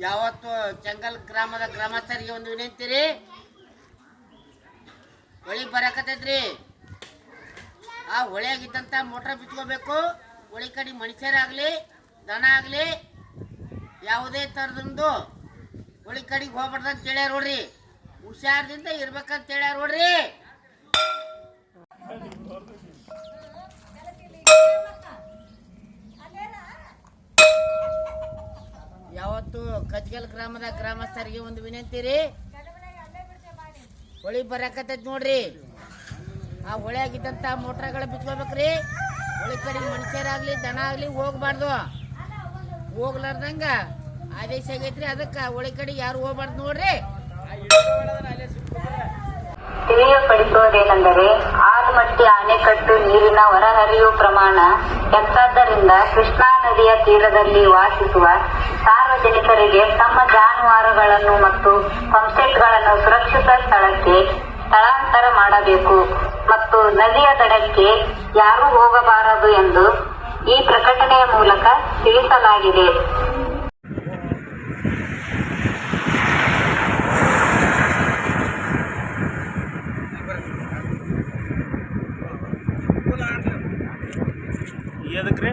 ಯಾವತ್ತು ಜಂಗಲ್ ಗ್ರಾಮದ ಗ್ರಾಮಸ್ಥರಿಗೆ ಒಂದು ವಿನಂತಿ ರೀ, ಹೊಳಿ ಬರಕತ್ತೈತ್ರಿ. ಆ ಹೊಳೆಯಾಗಿದ್ದಂಥ ಮೋಟ್ರ್ ಬಿಚ್ಕೋಬೇಕು. ಹೊಳಿ ಕಡೆ ಮನುಷ್ಯರಾಗಲಿ ದನ ಆಗಲಿ ಯಾವುದೇ ಥರದೊಂದು ಹೊಳಿ ಕಡೆಗೆ ಹೋಗ್ಬಾರ್ದು ಅಂತ ಹೇಳ್ಯಾರ ನೋಡ್ರಿ. ಹುಷಾರದಿಂದ ಇರ್ಬೇಕಂತ ಹೇಳ್ಯಾರ ನೋಡ್ರಿ. ಯಾವತ್ತು ಕಜ್ಗಲ್ ಗ್ರಾಮದ ಗ್ರಾಮಸ್ಥರಿಗೆ ಒಂದು ವಿನಂತಿ ರೀ, ಹೊಳಿ ಬರಕತ್ತೈತಿ ನೋಡ್ರಿ. ಆ ಹೊಳೆಯಾಗಿದ್ದಂಥ ಮೋಟ್ರಗಳ ಬಿಚ್ಕೋಬೇಕ್ರಿ. ಹೊಳಿ ಕಡೆ ಮನುಷ್ಯರಾಗ್ಲಿ ದನ ಆಗ್ಲಿ ಹೋಗ್ಬಾರ್ದು. ಹೋಗ್ಲಾರ್ದಂಗ ಆದೇಶ ಆಗೈತ್ರಿ. ಅದಕ್ಕೆ ಹೊಳಿ ಕಡೆ ಯಾರು ಹೋಗ್ಬಾರ್ದು ನೋಡ್ರಿ. ತಿಳಿಯಪಡಿಸುವುದೇನೆಂದರೆ ಆಲಮಟ್ಟಿ ಅಣೆಕಟ್ಟು ನೀರಿನ ಹೊರಹರಿವು ಪ್ರಮಾಣ ಹೆಚ್ಚಾದ್ದರಿಂದ ಕೃಷ್ಣಾ ನದಿಯ ತೀರದಲ್ಲಿ ವಾಸಿಸುವ ಸಾರ್ವಜನಿಕರಿಗೆ ತಮ್ಮ ಜಾನುವಾರುಗಳನ್ನು ಮತ್ತು ಪಂಪ್ಸೆಟ್ಗಳನ್ನು ಸುರಕ್ಷಿತ ಸ್ಥಳಕ್ಕೆ ಸ್ಥಳಾಂತರ ಮಾಡಬೇಕು ಮತ್ತು ನದಿಯ ದಡಕ್ಕೆ ಯಾರೂ ಹೋಗಬಾರದು ಎಂದು ಈ ಪ್ರಕಟಣೆಯ ಮೂಲಕ ತಿಳಿಸಲಾಗಿದೆ. ಎದಕ್ರಿ?